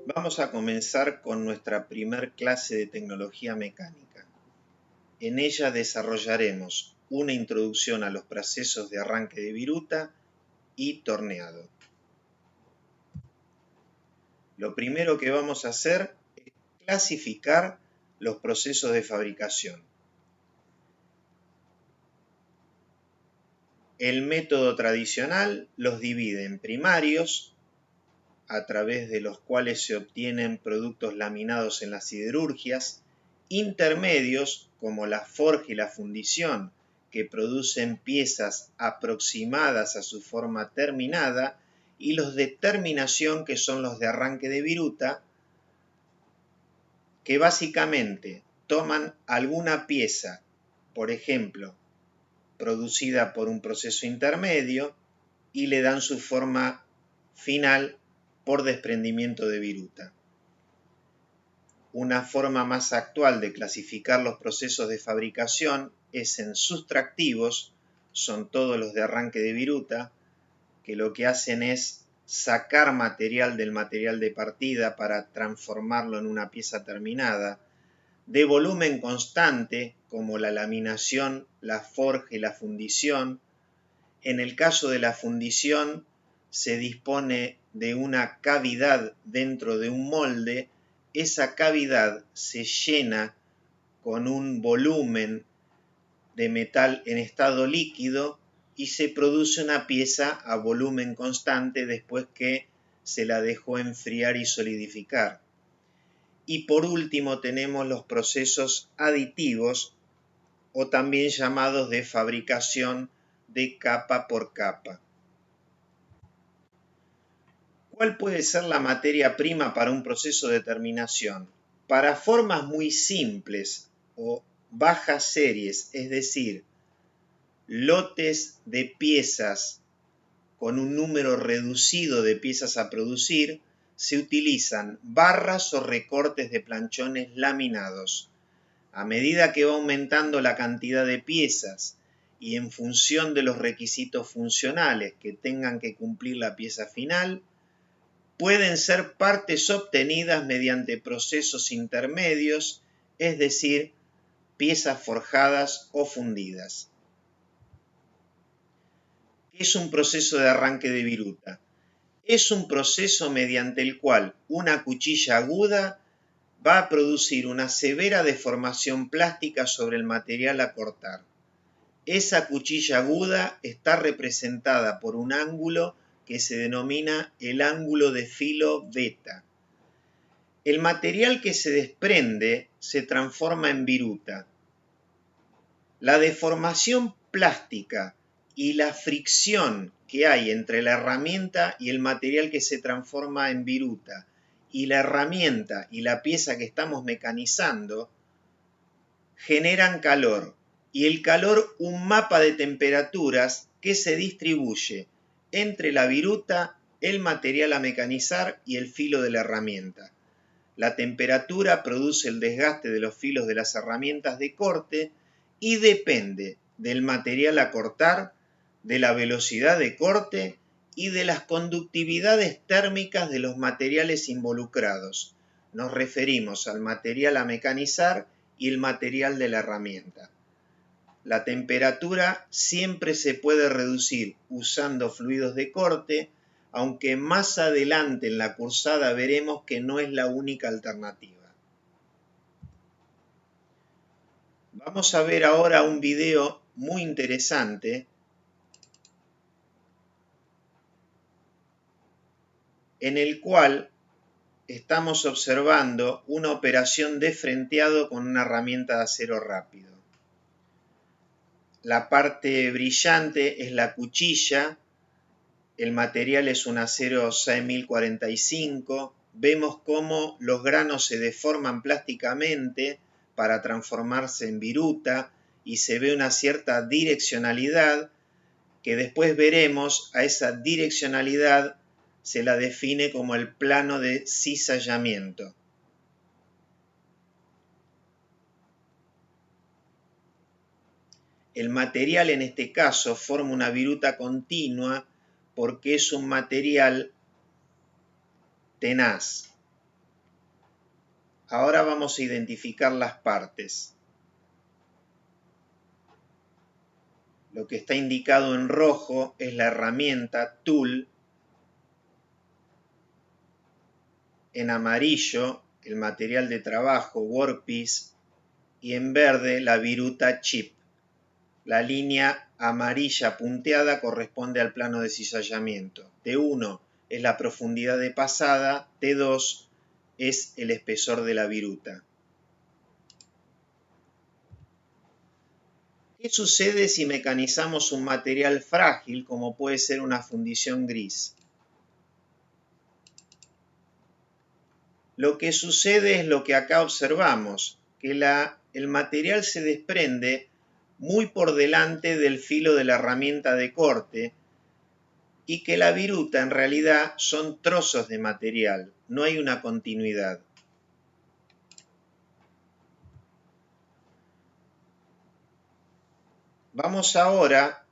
Vamos a comenzar con nuestra primer clase de tecnología mecánica. En ella desarrollaremos una introducción a los procesos de arranque de viruta y torneado. Lo primero que vamos a hacer es clasificar los procesos de fabricación. El método tradicional los divide en primarios, a través de los cuales se obtienen productos laminados en las siderurgias, intermedios como la forja y la fundición, que producen piezas aproximadas a su forma terminada, y los de terminación, que son los de arranque de viruta, que básicamente toman alguna pieza, por ejemplo, producida por un proceso intermedio, y le dan su forma final por desprendimiento de viruta. Una forma más actual de clasificar los procesos de fabricación es en sustractivos, son todos los de arranque de viruta, que lo que hacen es sacar material del material de partida para transformarlo en una pieza terminada, de volumen constante, como la laminación, la forja y la fundición. En el caso de la fundición, se dispone de una cavidad dentro de un molde. Esa cavidad se llena con un volumen de metal en estado líquido y se produce una pieza a volumen constante después que se la dejó enfriar y solidificar. Y por último tenemos los procesos aditivos, o también llamados de fabricación de capa por capa. ¿Cuál puede ser la materia prima para un proceso de terminación? Para formas muy simples o bajas series, es decir, lotes de piezas con un número reducido de piezas a producir, se utilizan barras o recortes de planchones laminados. A medida que va aumentando la cantidad de piezas y en función de los requisitos funcionales que tengan que cumplir la pieza final, pueden ser partes obtenidas mediante procesos intermedios, es decir, piezas forjadas o fundidas. ¿Qué es un proceso de arranque de viruta? Es un proceso mediante el cual una cuchilla aguda va a producir una severa deformación plástica sobre el material a cortar. Esa cuchilla aguda está representada por un ángulo que se denomina el ángulo de filo beta. El material que se desprende se transforma en viruta. La deformación plástica y la fricción que hay entre la herramienta y el material que se transforma en viruta y la herramienta y la pieza que estamos mecanizando generan calor, y el calor un mapa de temperaturas que se distribuye entre la viruta, el material a mecanizar y el filo de la herramienta. La temperatura produce el desgaste de los filos de las herramientas de corte y depende del material a cortar, de la velocidad de corte y de las conductividades térmicas de los materiales involucrados. Nos referimos al material a mecanizar y el material de la herramienta. La temperatura siempre se puede reducir usando fluidos de corte, aunque más adelante en la cursada veremos que no es la única alternativa. Vamos a ver ahora un video muy interesante en el cual estamos observando una operación de frenteado con una herramienta de acero rápido. La parte brillante es la cuchilla, el material es un acero 6045, vemos cómo los granos se deforman plásticamente para transformarse en viruta y se ve una cierta direccionalidad que después veremos. A esa direccionalidad se la define como el plano de cizallamiento. El material en este caso forma una viruta continua porque es un material tenaz. Ahora vamos a identificar las partes. Lo que está indicado en rojo es la herramienta Tool. En amarillo, el material de trabajo Workpiece. Y en verde, la viruta Chip. La línea amarilla punteada corresponde al plano de cizallamiento. T1 es la profundidad de pasada, T2 es el espesor de la viruta. ¿Qué sucede si mecanizamos un material frágil como puede ser una fundición gris? Lo que sucede es lo que acá observamos, que el material se desprende muy por delante del filo de la herramienta de corte y que la viruta en realidad son trozos de material, no hay una continuidad. Vamos ahora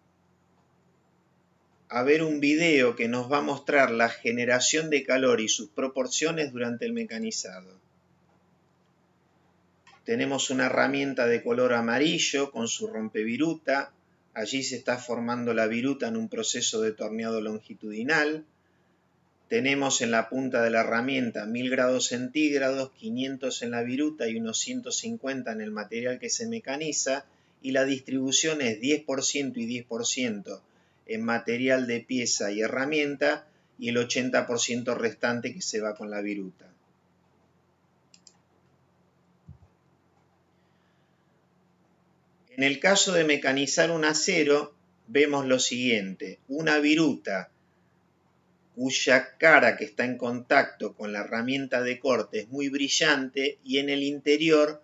a ver un video que nos va a mostrar la generación de calor y sus proporciones durante el mecanizado. Tenemos una herramienta de color amarillo con su rompeviruta. Allí se está formando la viruta en un proceso de torneado longitudinal. Tenemos en la punta de la herramienta 1000 grados centígrados, 500 en la viruta y unos 150 en el material que se mecaniza, y la distribución es 10% y 10% en material de pieza y herramienta y el 80% restante que se va con la viruta. En el caso de mecanizar un acero, vemos lo siguiente: una viruta cuya cara que está en contacto con la herramienta de corte es muy brillante y en el interior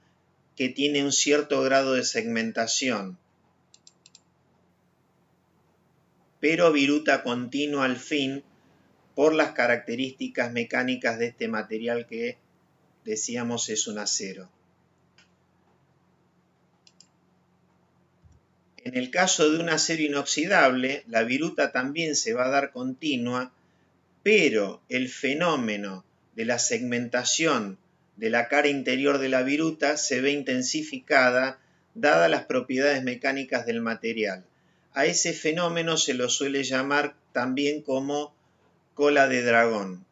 que tiene un cierto grado de segmentación, pero viruta continua al fin por las características mecánicas de este material que decíamos es un acero. En el caso de un acero inoxidable, la viruta también se va a dar continua, pero el fenómeno de la segmentación de la cara interior de la viruta se ve intensificada dadas las propiedades mecánicas del material. A ese fenómeno se lo suele llamar también como cola de dragón.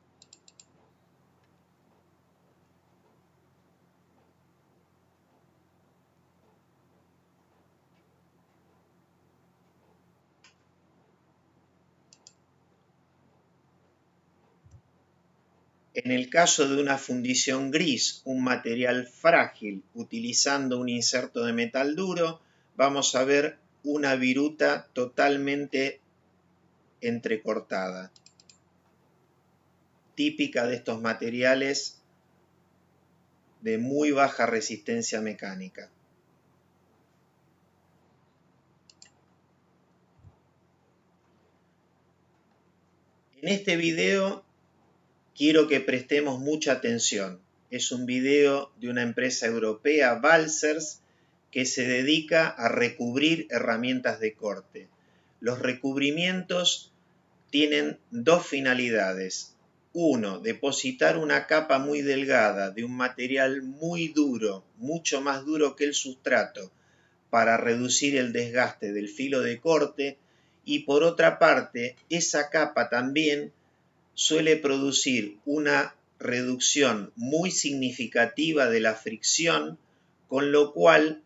En el caso de una fundición gris, un material frágil, utilizando un inserto de metal duro, vamos a ver una viruta totalmente entrecortada, típica de estos materiales de muy baja resistencia mecánica. En este video quiero que prestemos mucha atención. Es un video de una empresa europea, Balzers, que se dedica a recubrir herramientas de corte. Los recubrimientos tienen dos finalidades. Uno, depositar una capa muy delgada de un material muy duro, mucho más duro que el sustrato, para reducir el desgaste del filo de corte, y por otra parte, esa capa también suele producir una reducción muy significativa de la fricción, con lo cual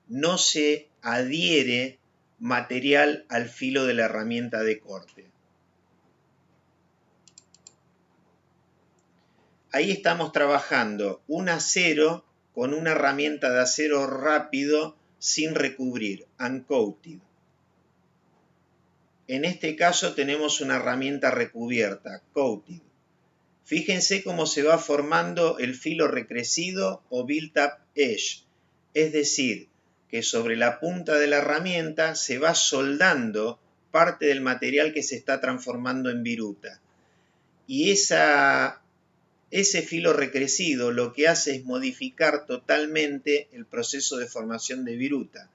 no se adhiere material al filo de la herramienta de corte. Ahí estamos trabajando un acero con una herramienta de acero rápido sin recubrir, uncoated. En este caso tenemos una herramienta recubierta, coated. Fíjense cómo se va formando el filo recrecido o built-up edge, es decir, que sobre la punta de la herramienta se va soldando parte del material que se está transformando en viruta. Y ese filo recrecido lo que hace es modificar totalmente el proceso de formación de viruta.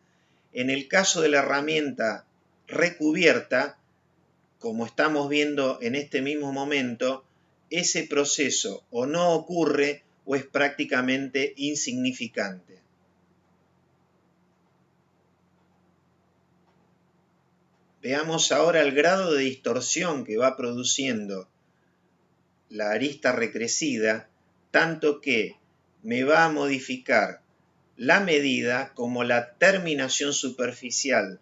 En el caso de la herramienta recubierta, como estamos viendo en este mismo momento, ese proceso o no ocurre o es prácticamente insignificante. Veamos ahora el grado de distorsión que va produciendo la arista recrecida, tanto que me va a modificar la medida como la terminación superficial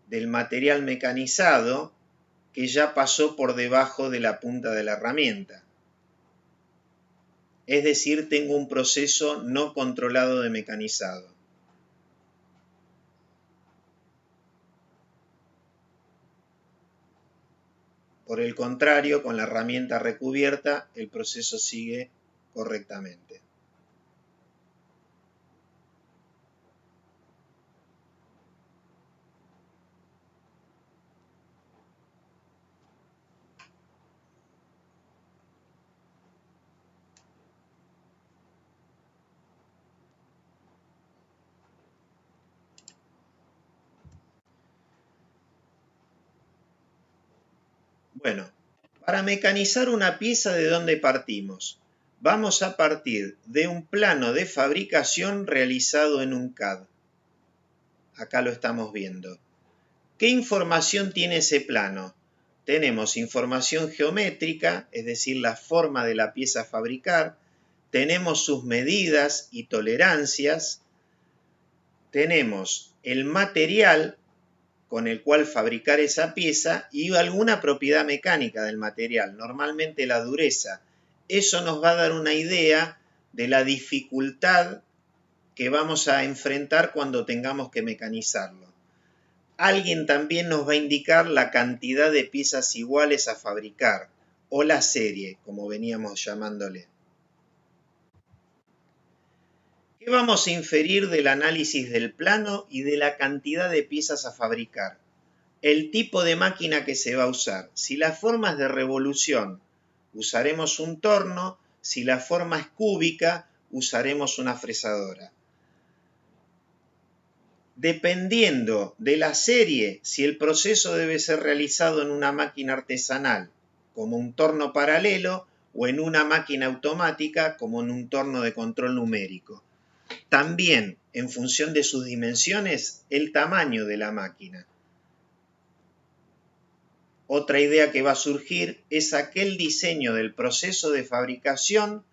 del material mecanizado que ya pasó por debajo de la punta de la herramienta. Es decir, tengo un proceso no controlado de mecanizado. Por el contrario, con la herramienta recubierta, el proceso sigue correctamente. Bueno, para mecanizar una pieza, ¿de dónde partimos? Vamos a partir de un plano de fabricación realizado en un CAD. Acá lo estamos viendo. ¿Qué información tiene ese plano? Tenemos información geométrica, es decir, la forma de la pieza a fabricar, tenemos sus medidas y tolerancias, tenemos el material con el cual fabricar esa pieza y alguna propiedad mecánica del material, normalmente la dureza. Eso nos va a dar una idea de la dificultad que vamos a enfrentar cuando tengamos que mecanizarlo. Alguien también nos va a indicar la cantidad de piezas iguales a fabricar, o la serie, como veníamos llamándole. ¿Qué vamos a inferir del análisis del plano y de la cantidad de piezas a fabricar? El tipo de máquina que se va a usar. Si la forma es de revolución, usaremos un torno. Si la forma es cúbica, usaremos una fresadora. Dependiendo de la serie, si el proceso debe ser realizado en una máquina artesanal, como un torno paralelo, o en una máquina automática, como en un torno de control numérico. También, en función de sus dimensiones, el tamaño de la máquina. Otra idea que va a surgir es aquel diseño del proceso de fabricación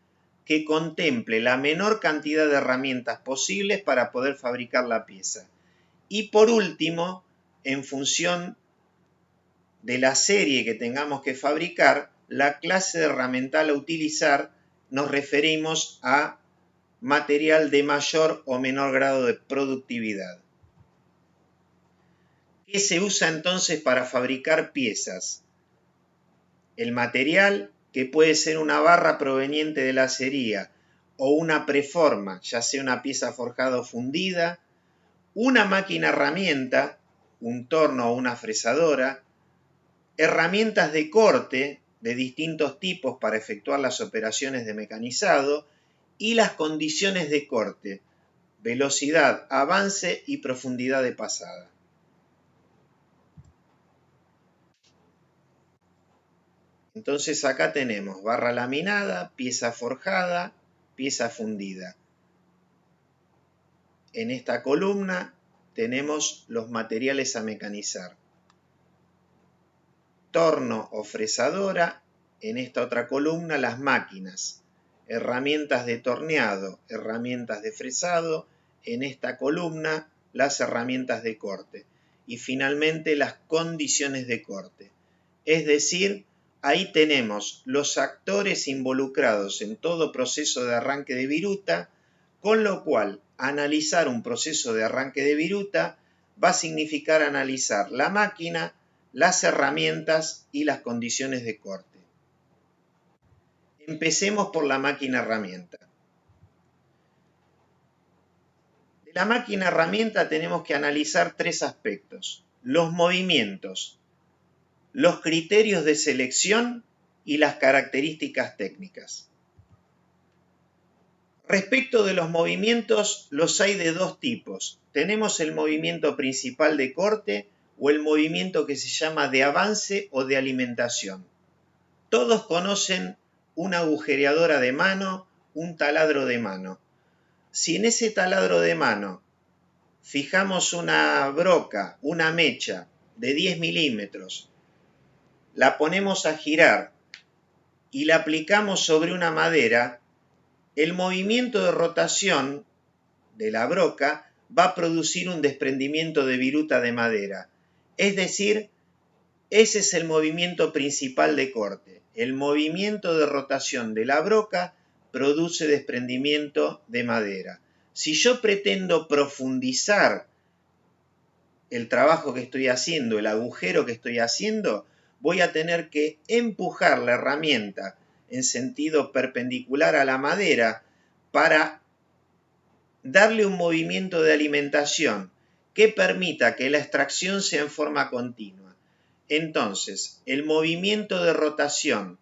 que contemple la menor cantidad de herramientas posibles para poder fabricar la pieza. Y por último, en función de la serie que tengamos que fabricar, la clase de herramental a utilizar, nos referimos a material de mayor o menor grado de productividad. ¿Qué se usa entonces para fabricar piezas? El material, que puede ser una barra proveniente de la acería o una preforma, ya sea una pieza forjada o fundida, una máquina herramienta, un torno o una fresadora, herramientas de corte de distintos tipos para efectuar las operaciones de mecanizado y las condiciones de corte, velocidad, avance y profundidad de pasada. Entonces acá tenemos barra laminada, pieza forjada, pieza fundida. En esta columna tenemos los materiales a mecanizar. Torno o fresadora, en esta otra columna las máquinas. Herramientas de torneado, herramientas de fresado, en esta columna las herramientas de corte. Y finalmente las condiciones de corte. Es decir, ahí tenemos los actores involucrados en todo proceso de arranque de viruta, con lo cual analizar un proceso de arranque de viruta va a significar analizar la máquina, las herramientas y las condiciones de corte. Empecemos por la máquina herramienta. De la máquina herramienta tenemos que analizar tres aspectos: los movimientos, los criterios de selección y las características técnicas. Respecto de los movimientos, los hay de dos tipos. Tenemos el movimiento principal de corte o el movimiento que se llama de avance o de alimentación. Todos conocen una agujereadora de mano un taladro de mano. Si en ese taladro de mano fijamos una broca, una mecha de 10 milímetros, la ponemos a girar y la aplicamos sobre una madera, el movimiento de rotación de la broca va a producir un desprendimiento de viruta de madera. Es decir, ese es el movimiento principal de corte. El movimiento de rotación de la broca produce desprendimiento de madera. Si yo pretendo profundizar el trabajo que estoy haciendo, el agujero que estoy haciendo, voy a tener que empujar la herramienta en sentido perpendicular a la madera para darle un movimiento de alimentación que permita que la extracción sea en forma continua. Entonces, el movimiento de rotación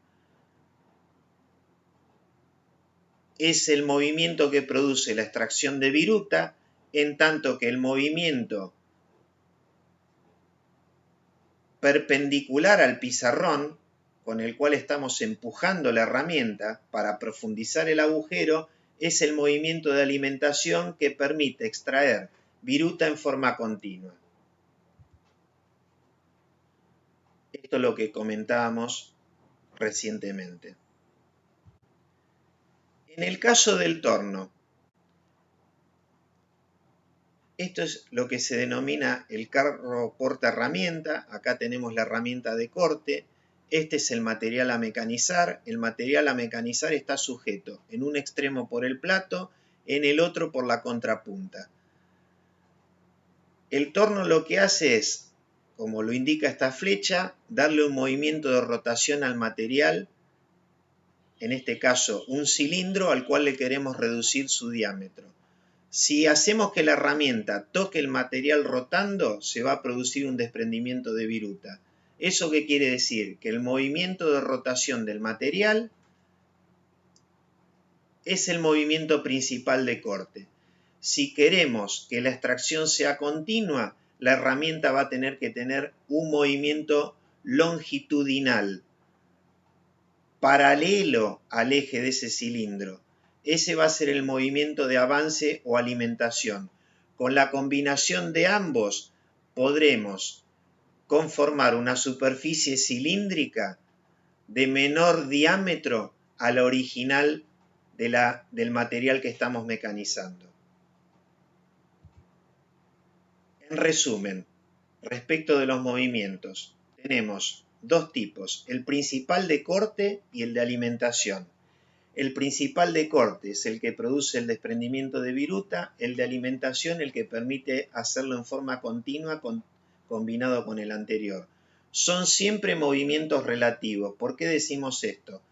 es el movimiento que produce la extracción de viruta, en tanto que el movimiento perpendicular al pizarrón, con el cual estamos empujando la herramienta para profundizar el agujero, es el movimiento de alimentación que permite extraer viruta en forma continua. Esto es lo que comentábamos recientemente. En el caso del torno, esto es lo que se denomina el carro porta herramienta. Acá tenemos la herramienta de corte. Este es el material a mecanizar. El material a mecanizar está sujeto en un extremo por el plato, en el otro por la contrapunta. El torno lo que hace es, como lo indica esta flecha, darle un movimiento de rotación al material, en este caso un cilindro al cual le queremos reducir su diámetro. Si hacemos que la herramienta toque el material rotando, se va a producir un desprendimiento de viruta. ¿Eso qué quiere decir? Que el movimiento de rotación del material es el movimiento principal de corte. Si queremos que la extracción sea continua, la herramienta va a tener que tener un movimiento longitudinal, paralelo al eje de ese cilindro. Ese va a ser el movimiento de avance o alimentación. Con la combinación de ambos podremos conformar una superficie cilíndrica de menor diámetro a la original del material que estamos mecanizando. En resumen, respecto de los movimientos, tenemos dos tipos, el principal de corte y el de alimentación. El principal de corte es el que produce el desprendimiento de viruta, el de alimentación el que permite hacerlo en forma continua combinado con el anterior. Son siempre movimientos relativos. ¿Por qué decimos esto?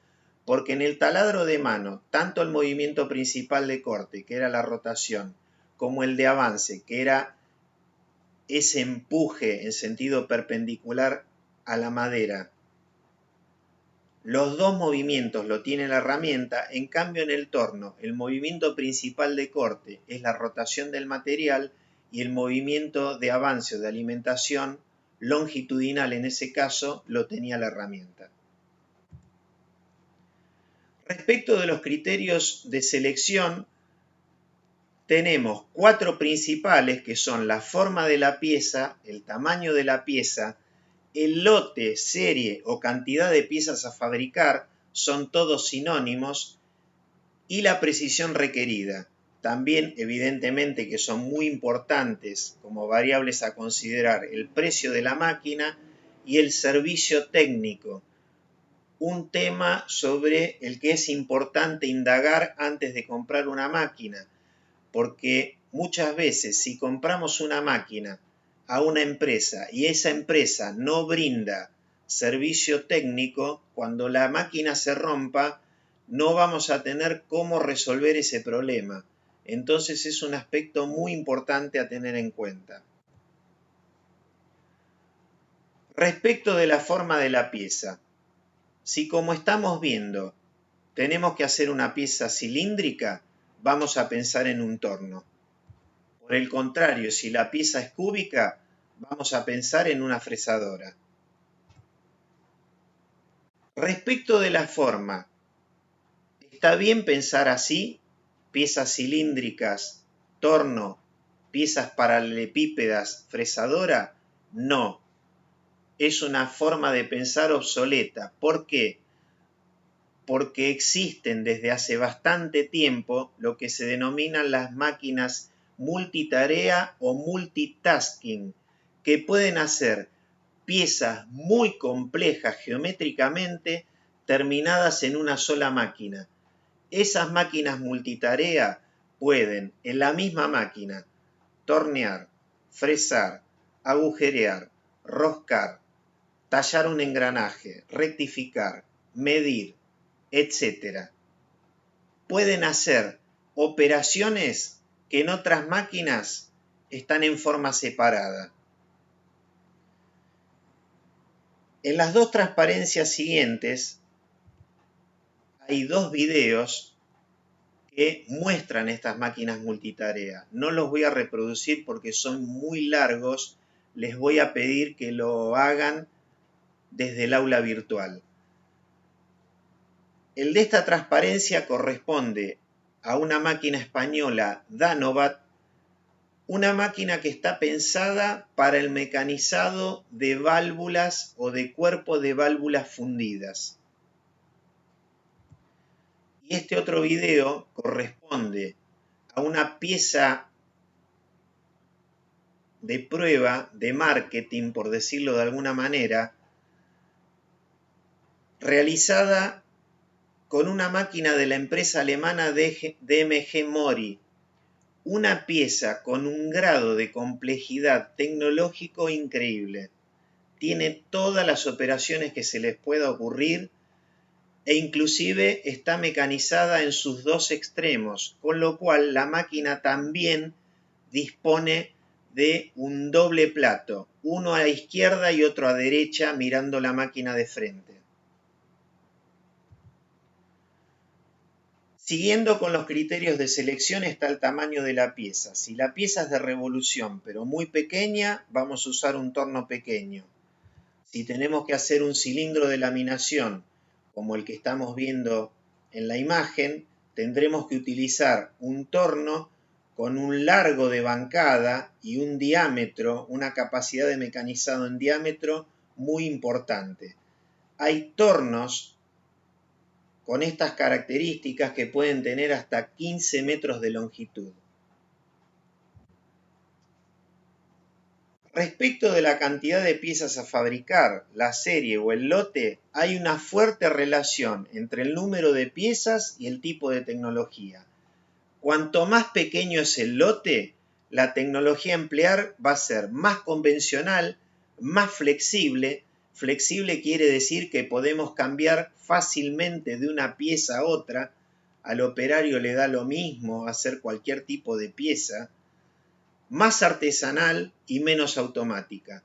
Porque en el taladro de mano, tanto el movimiento principal de corte, que era la rotación, como el de avance, que era ese empuje en sentido perpendicular a la madera, los dos movimientos lo tiene la herramienta. En cambio, en el torno, el movimiento principal de corte es la rotación del material y el movimiento de avance o de alimentación longitudinal, en ese caso, lo tenía la herramienta. Respecto de los criterios de selección, tenemos 4 principales, que son la forma de la pieza, el tamaño de la pieza, el lote, serie o cantidad de piezas a fabricar, son todos sinónimos, y la precisión requerida. También, evidentemente, que son muy importantes como variables a considerar el precio de la máquina y el servicio técnico, un tema sobre el que es importante indagar antes de comprar una máquina, porque muchas veces si compramos una máquina a una empresa y esa empresa no brinda servicio técnico, cuando la máquina se rompa no vamos a tener cómo resolver ese problema. Entonces es un aspecto muy importante a tener en cuenta. Respecto de la forma de la pieza, si como estamos viendo tenemos que hacer una pieza cilíndrica, vamos a pensar en un torno. Por el contrario, si la pieza es cúbica, vamos a pensar en una fresadora. Respecto de la forma, ¿Está bien pensar así? Piezas cilíndricas, torno, piezas paralelepípedas, fresadora. No, es una forma de pensar obsoleta. ¿Por qué? Porque existen desde hace bastante tiempo lo que se denominan las máquinas multitarea o multitasking, que pueden hacer piezas muy complejas geométricamente terminadas en una sola máquina. Esas máquinas multitarea pueden en la misma máquina tornear, fresar, agujerear, roscar, tallar un engranaje, rectificar, medir, etc. Pueden hacer operaciones que en otras máquinas están en forma separada. En las dos transparencias siguientes hay dos videos que muestran estas máquinas multitarea. No los voy a reproducir porque son muy largos. Les voy a pedir que lo hagan desde el aula virtual. El de esta transparencia corresponde a una máquina española Danovat, una máquina que está pensada para el mecanizado de válvulas o de cuerpo de válvulas fundidas. Y este otro video corresponde a una pieza de prueba, de marketing, por decirlo de alguna manera, realizada con una máquina de la empresa alemana DMG Mori, una pieza con un grado de complejidad tecnológico increíble. Tiene todas las operaciones que se les pueda ocurrir e inclusive está mecanizada en sus dos extremos, con lo cual la máquina también dispone de un doble plato, uno a la izquierda y otro a derecha mirando la máquina de frente. Siguiendo con los criterios de selección está el tamaño de la pieza. Si la pieza es de revolución pero muy pequeña, vamos a usar un torno pequeño. Si tenemos que hacer un cilindro de laminación, como el que estamos viendo en la imagen, tendremos que utilizar un torno con un largo de bancada y un diámetro, una capacidad de mecanizado en diámetro muy importante. Hay tornos con estas características que pueden tener hasta 15 metros de longitud. Respecto de la cantidad de piezas a fabricar, la serie o el lote, hay una fuerte relación entre el número de piezas y el tipo de tecnología. Cuanto más pequeño es el lote, la tecnología a emplear va a ser más convencional, más flexible. Flexible quiere decir que podemos cambiar fácilmente de una pieza a otra. Al operario le da lo mismo hacer cualquier tipo de pieza. Más artesanal y menos automática.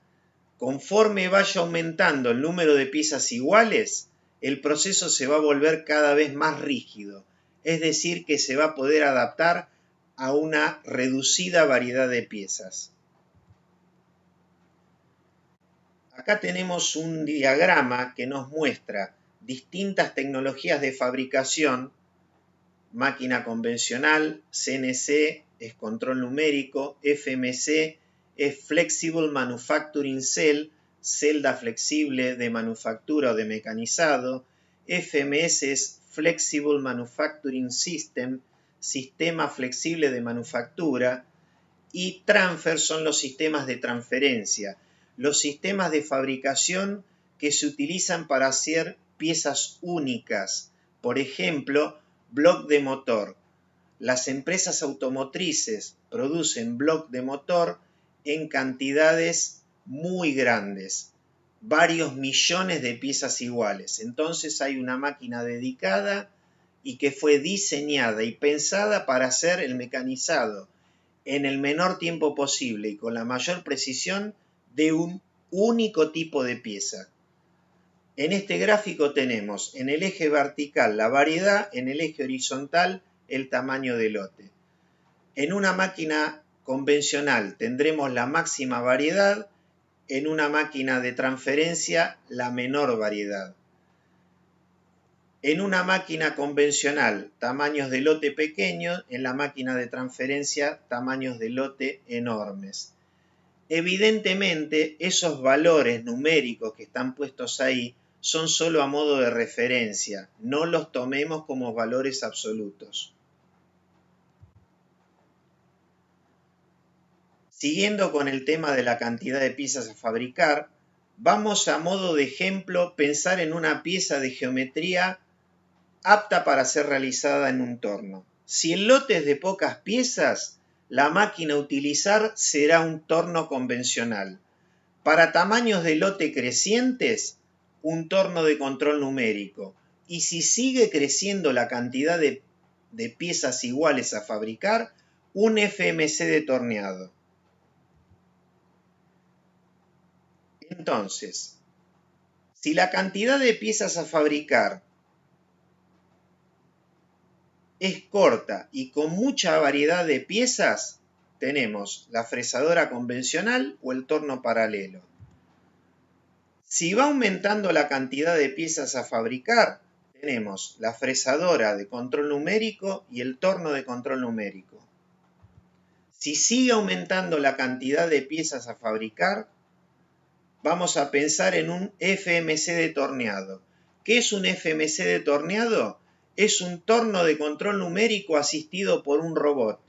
Conforme vaya aumentando el número de piezas iguales, el proceso se va a volver cada vez más rígido, es decir, que se va a poder adaptar a una reducida variedad de piezas. Acá tenemos un diagrama que nos muestra distintas tecnologías de fabricación: máquina convencional, CNC es control numérico, FMC es Flexible Manufacturing Cell, celda flexible de manufactura o de mecanizado, FMS es Flexible Manufacturing System, sistema flexible de manufactura, y Transfer son los sistemas de transferencia, los sistemas de fabricación que se utilizan para hacer piezas únicas, por ejemplo, bloc de motor. Las empresas automotrices producen bloc de motor en cantidades muy grandes, varios millones de piezas iguales. Entonces hay una máquina dedicada y que fue diseñada y pensada para hacer el mecanizado en el menor tiempo posible y con la mayor precisión de un único tipo de pieza. En este gráfico tenemos en el eje vertical la variedad, en el eje horizontal el tamaño del lote. En una máquina convencional tendremos la máxima variedad, en una máquina de transferencia la menor variedad. En una máquina convencional, tamaños de lote pequeños, en la máquina de transferencia, tamaños de lote enormes. Evidentemente, esos valores numéricos que están puestos ahí son solo a modo de referencia, no los tomemos como valores absolutos. Siguiendo con el tema de la cantidad de piezas a fabricar, vamos a modo de ejemplo pensar en una pieza de geometría apta para ser realizada en un torno. Si el lote es de pocas piezas, la máquina a utilizar será un torno convencional. Para tamaños de lote crecientes, un torno de control numérico. Y si sigue creciendo la cantidad de piezas iguales a fabricar, un FMC de torneado. Entonces, si la cantidad de piezas a fabricar es corta y con mucha variedad de piezas, tenemos la fresadora convencional o el torno paralelo. Si va aumentando la cantidad de piezas a fabricar, tenemos la fresadora de control numérico y el torno de control numérico. Si sigue aumentando la cantidad de piezas a fabricar, vamos a pensar en un FMC de torneado. ¿Qué es un FMC de torneado? Es un torno de control numérico asistido por un robot.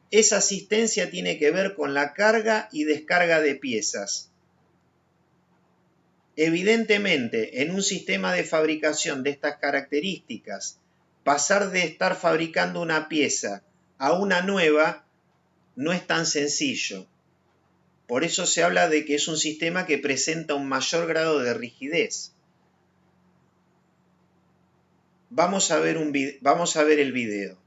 Esa asistencia tiene que ver con la carga y descarga de piezas. Evidentemente, en un sistema de fabricación de estas características, pasar de estar fabricando una pieza a una nueva no es tan sencillo. Por eso se habla de que es un sistema que presenta un mayor grado de rigidez. Vamos a ver el video.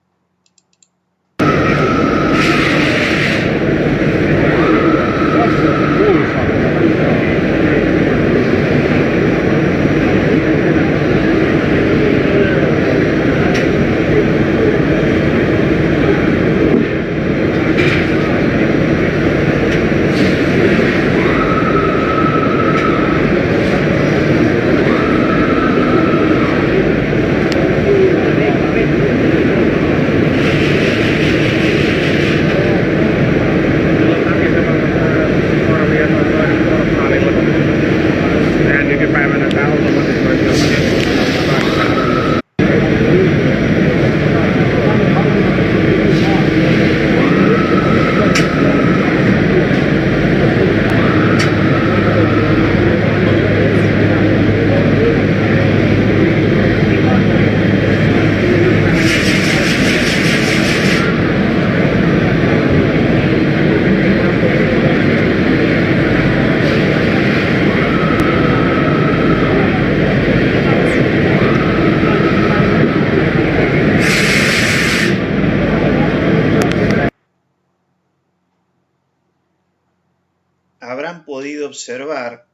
Habrán podido observar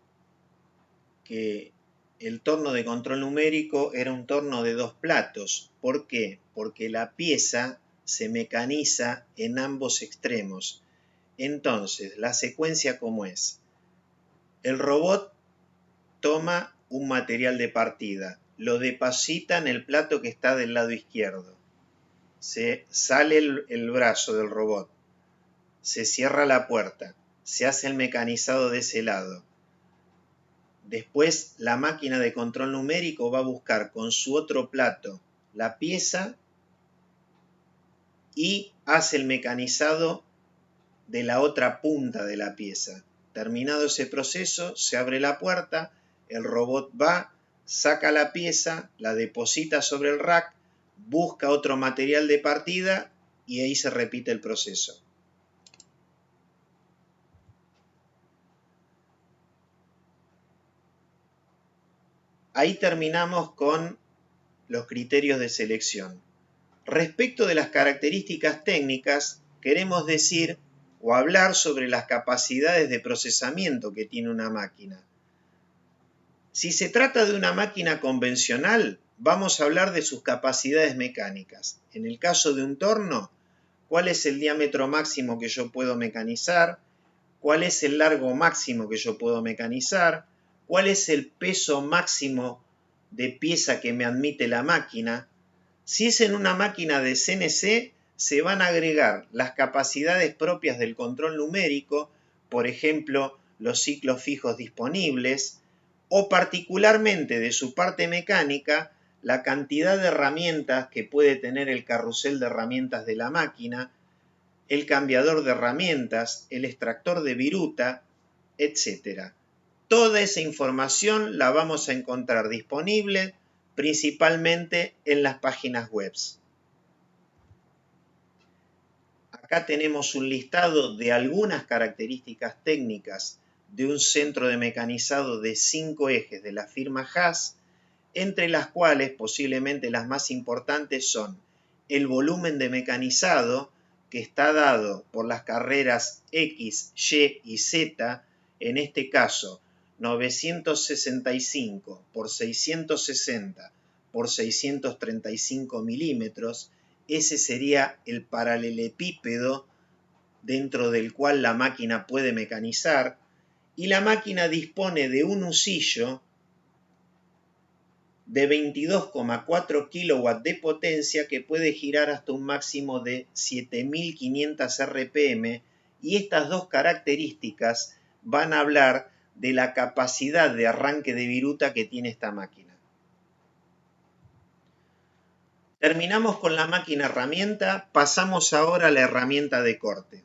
que el torno de control numérico era un torno de dos platos. ¿Por qué? Porque la pieza se mecaniza en ambos extremos. Entonces, la secuencia ¿cómo es? El robot toma un material de partida, lo deposita en el plato que está del lado izquierdo. Se sale el brazo del robot, se cierra la puerta, se hace el mecanizado de ese lado. Después la máquina de control numérico va a buscar con su otro plato la pieza y hace el mecanizado de la otra punta de la pieza. Terminado ese proceso, se abre la puerta, el robot va, saca la pieza, la deposita sobre el rack, busca otro material de partida y ahí se repite el proceso. Ahí terminamos con los criterios de selección. Respecto de las características técnicas, queremos decir o hablar sobre las capacidades de procesamiento que tiene una máquina. Si se trata de una máquina convencional, vamos a hablar de sus capacidades mecánicas. En el caso de un torno, ¿cuál es el diámetro máximo que yo puedo mecanizar? ¿Cuál es el largo máximo que yo puedo mecanizar? ¿Cuál es el peso máximo de pieza que me admite la máquina. Si es en una máquina de CNC, se van a agregar las capacidades propias del control numérico, por ejemplo, los ciclos fijos disponibles, o particularmente de su parte mecánica, la cantidad de herramientas que puede tener el carrusel de herramientas de la máquina, el cambiador de herramientas, el extractor de viruta, etc. Toda esa información la vamos a encontrar disponible principalmente en las páginas web. Acá tenemos un listado de algunas características técnicas de un centro de mecanizado de 5 ejes de la firma Haas, entre las cuales posiblemente las más importantes son el volumen de mecanizado, que está dado por las carreras X, Y y Z, en este caso 965 por 660 por 635 milímetros. Ese sería el paralelepípedo dentro del cual la máquina puede mecanizar, y la máquina dispone de un husillo de 22,4 kW de potencia que puede girar hasta un máximo de 7500 RPM, y estas dos características van a hablar de la capacidad de arranque de viruta que tiene esta máquina. Terminamos con la máquina herramienta, pasamos ahora a la herramienta de corte.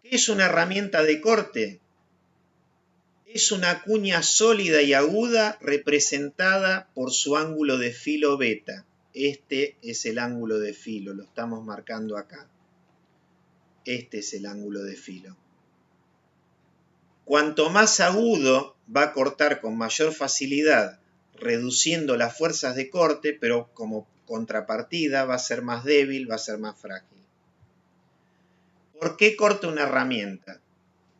¿Qué es una herramienta de corte? Es una cuña sólida y aguda representada por su ángulo de filo beta. Este es el ángulo de filo, lo estamos marcando acá. Este es el ángulo de filo. Cuanto más agudo, va a cortar con mayor facilidad, reduciendo las fuerzas de corte, pero como contrapartida va a ser más débil, va a ser más frágil. ¿Por qué corta una herramienta?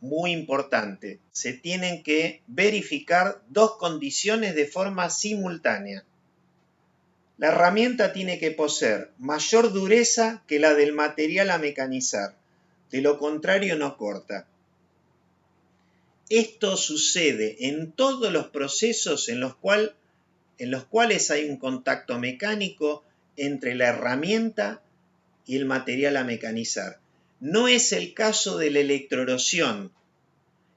Muy importante, se tienen que verificar dos condiciones de forma simultánea. La herramienta tiene que poseer mayor dureza que la del material a mecanizar, de lo contrario no corta. Esto sucede en todos los procesos en los cuales hay un contacto mecánico entre la herramienta y el material a mecanizar. No es el caso de la electroerosión.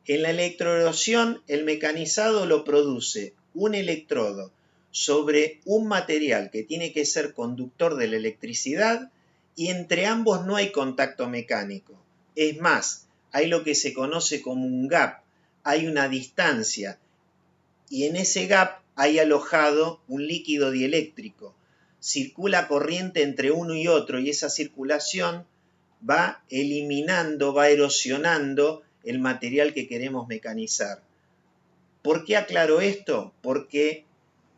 En la electroerosión, el mecanizado lo produce un electrodo sobre un material que tiene que ser conductor de la electricidad, y entre ambos no hay contacto mecánico. Es más, hay lo que se conoce como un gap, hay una distancia, y en ese gap hay alojado un líquido dieléctrico. Circula corriente entre uno y otro, y esa circulación va eliminando, va erosionando el material que queremos mecanizar. ¿Por qué aclaro esto? Porque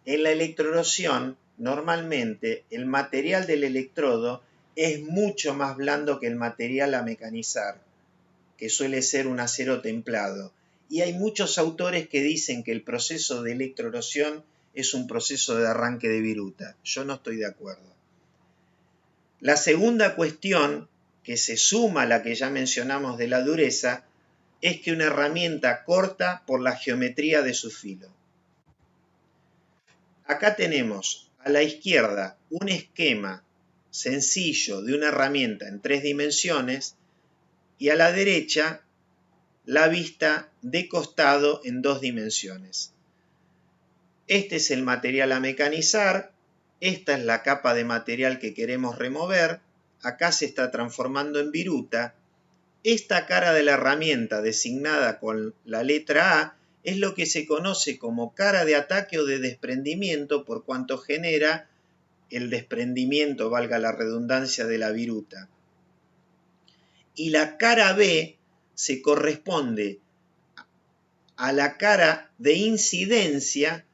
en la electroerosión, normalmente el material del electrodo es mucho más blando que el material a mecanizar, que suele ser un acero templado. Y hay muchos autores que dicen que el proceso de electroerosión es un proceso de arranque de viruta. Yo no estoy de acuerdo. La segunda cuestión, que se suma a la que ya mencionamos de la dureza, es que una herramienta corta por la geometría de su filo. Acá tenemos a la izquierda un esquema sencillo de una herramienta en 3 dimensiones, y a la derecha la vista de costado en 2 dimensiones. Este es el material a mecanizar, esta es la capa de material que queremos remover, acá se está transformando en viruta. Esta cara de la herramienta designada con la letra A es lo que se conoce como cara de ataque o de desprendimiento, por cuanto genera el desprendimiento, valga la redundancia, de la viruta. Y la cara B se corresponde a la cara de incidencia,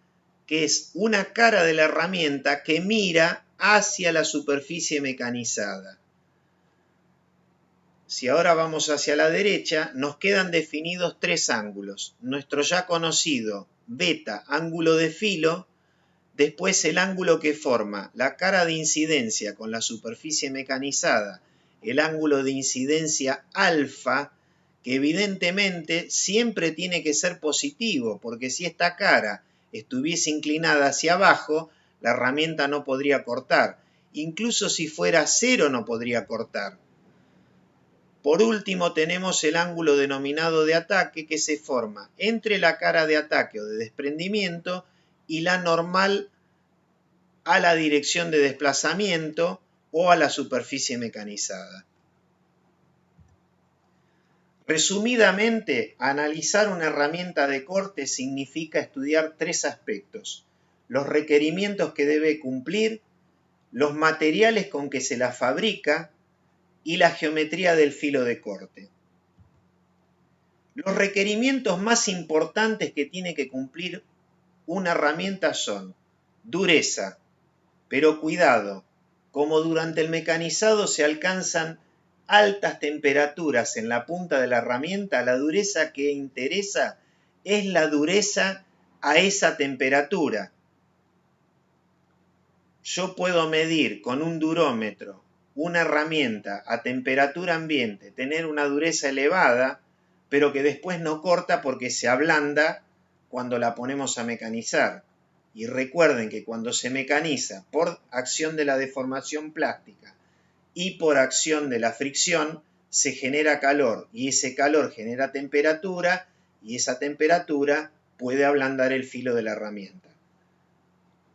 que es una cara de la herramienta que mira hacia la superficie mecanizada. Si ahora vamos hacia la derecha, nos quedan definidos 3 ángulos. Nuestro ya conocido beta, ángulo de filo, después el ángulo que forma la cara de incidencia con la superficie mecanizada, el ángulo de incidencia alfa, que evidentemente siempre tiene que ser positivo, porque si esta cara estuviese inclinada hacia abajo, la herramienta no podría cortar. Incluso si fuera cero no podría cortar. Por último tenemos el ángulo denominado de ataque, que se forma entre la cara de ataque o de desprendimiento y la normal a la dirección de desplazamiento o a la superficie mecanizada. Resumidamente, analizar una herramienta de corte significa estudiar tres aspectos: los requerimientos que debe cumplir, los materiales con que se la fabrica y la geometría del filo de corte. Los requerimientos más importantes que tiene que cumplir una herramienta son dureza, pero cuidado, como durante el mecanizado se alcanzan altas temperaturas en la punta de la herramienta, la dureza que interesa es la dureza a esa temperatura. Yo puedo medir con un durómetro una herramienta a temperatura ambiente, tener una dureza elevada, pero que después no corta porque se ablanda cuando la ponemos a mecanizar. Y recuerden que cuando se mecaniza por acción de la deformación plástica y por acción de la fricción, se genera calor y ese calor genera temperatura y esa temperatura puede ablandar el filo de la herramienta.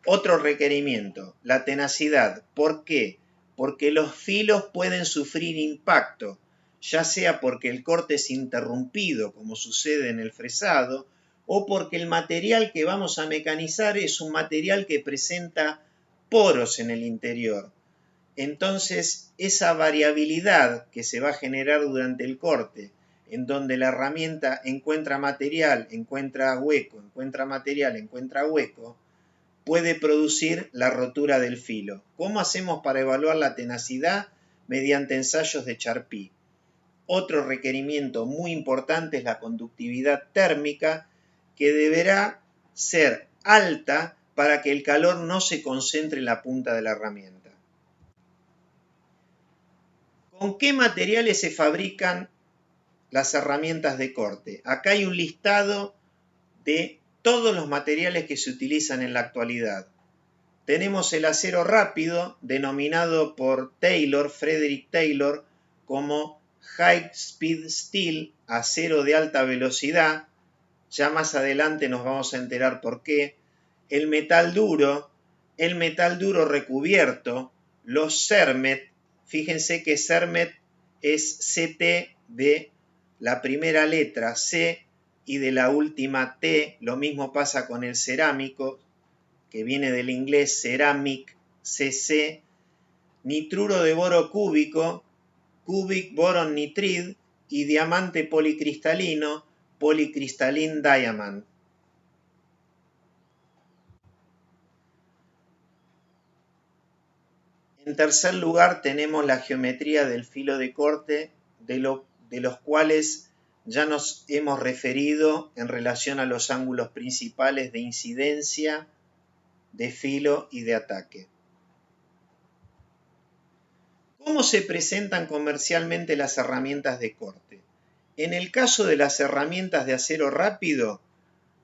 Otro requerimiento, la tenacidad. ¿Por qué? Porque los filos pueden sufrir impacto, ya sea porque el corte es interrumpido, como sucede en el fresado, o porque el material que vamos a mecanizar es un material que presenta poros en el interior. Entonces, esa variabilidad que se va a generar durante el corte, en donde la herramienta encuentra material, encuentra hueco, encuentra material, encuentra hueco, puede producir la rotura del filo. ¿Cómo hacemos para evaluar la tenacidad? Mediante ensayos de Charpy. Otro requerimiento muy importante es la conductividad térmica, que deberá ser alta para que el calor no se concentre en la punta de la herramienta. ¿Con qué materiales se fabrican las herramientas de corte? Acá hay un listado de todos los materiales que se utilizan en la actualidad. Tenemos el acero rápido, denominado por Frederick Taylor, como High Speed Steel, acero de alta velocidad. Ya más adelante nos vamos a enterar por qué. El metal duro recubierto, los Cermet. Fíjense que Cermet es CT de la primera letra C y de la última T. Lo mismo pasa con el cerámico, que viene del inglés ceramic, CC, nitruro de boro cúbico, cubic boron nitride, y diamante policristalino, polycrystalline diamond. En tercer lugar tenemos la geometría del filo de corte, de los cuales ya nos hemos referido en relación a los ángulos principales de incidencia, de filo y de ataque. ¿Cómo se presentan comercialmente las herramientas de corte? En el caso de las herramientas de acero rápido,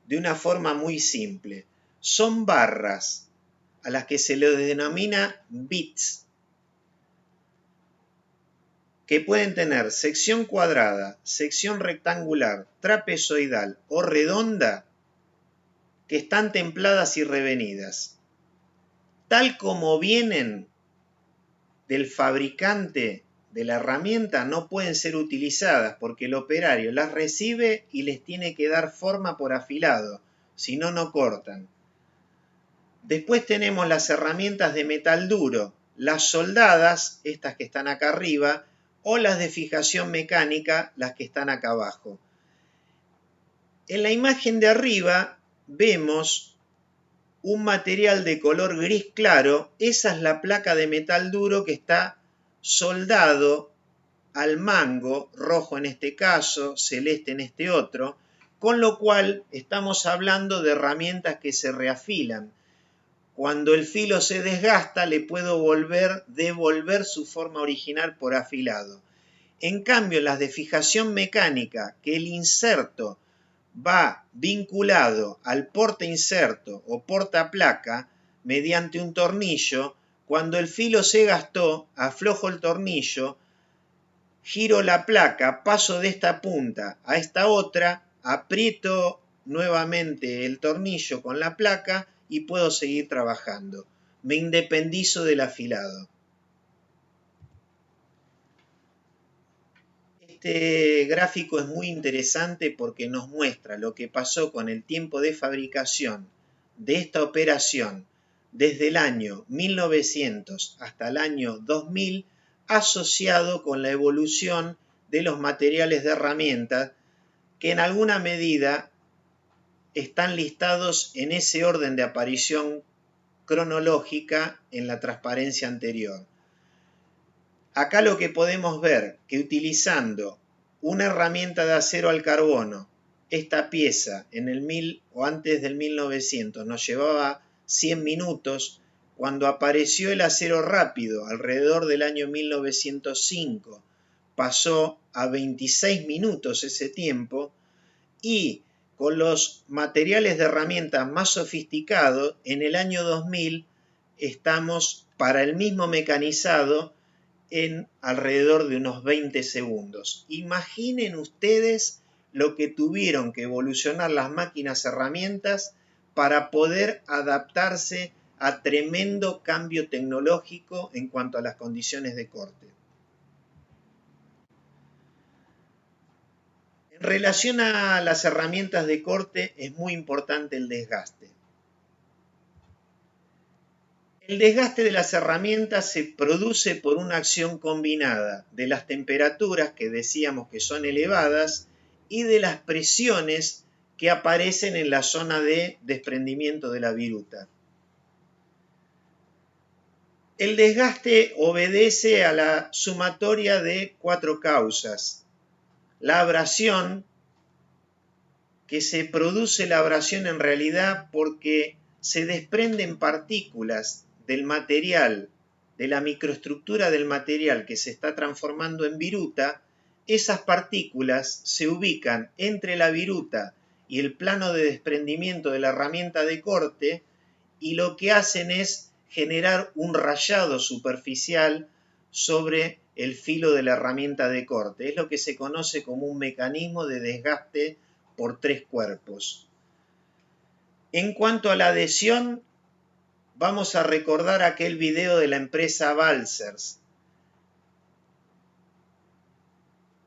de una forma muy simple. Son barras a las que se le denomina bits, que pueden tener sección cuadrada, sección rectangular, trapezoidal o redonda, que están templadas y revenidas. Tal como vienen del fabricante de la herramienta, no pueden ser utilizadas porque el operario las recibe y les tiene que dar forma por afilado, si no, no cortan. Después tenemos las herramientas de metal duro, las soldadas, estas que están acá arriba, o las de fijación mecánica, las que están acá abajo. En la imagen de arriba vemos un material de color gris claro. Esa es la placa de metal duro que está soldado al mango, rojo en este caso, celeste en este otro, con lo cual estamos hablando de herramientas que se reafilan. Cuando el filo se desgasta, le puedo devolver su forma original por afilado. En cambio, las de fijación mecánica, que el inserto va vinculado al portainserto o portaplaca mediante un tornillo, cuando el filo se gastó, aflojo el tornillo, giro la placa, paso de esta punta a esta otra, aprieto nuevamente el tornillo con la placa y puedo seguir trabajando. Me independizo del afilado. Este gráfico es muy interesante porque nos muestra lo que pasó con el tiempo de fabricación de esta operación desde el año 1900 hasta el año 2000, asociado con la evolución de los materiales de herramientas que en alguna medida están listados en ese orden de aparición cronológica en la transparencia anterior. Acá lo que podemos ver que utilizando una herramienta de acero al carbono, esta pieza en el 1000 o antes del 1900 nos llevaba 100 minutos, cuando apareció el acero rápido alrededor del año 1905 pasó a 26 minutos ese tiempo, y con los materiales de herramientas más sofisticados en el año 2000 estamos para el mismo mecanizado en alrededor de unos 20 segundos. Imaginen ustedes lo que tuvieron que evolucionar las máquinas herramientas para poder adaptarse a tremendo cambio tecnológico en cuanto a las condiciones de corte. En relación a las herramientas de corte es muy importante el desgaste. El desgaste de las herramientas se produce por una acción combinada de las temperaturas que decíamos que son elevadas y de las presiones que aparecen en la zona de desprendimiento de la viruta. El desgaste obedece a la sumatoria de 4 causas. La abrasión, que se produce la abrasión en realidad porque se desprenden partículas del material, de la microestructura del material que se está transformando en viruta. Esas partículas se ubican entre la viruta y el plano de desprendimiento de la herramienta de corte y lo que hacen es generar un rayado superficial sobre el filo de la herramienta de corte. Es lo que se conoce como un mecanismo de desgaste por 3 cuerpos. En cuanto a la adhesión, vamos a recordar aquel video de la empresa Balzers.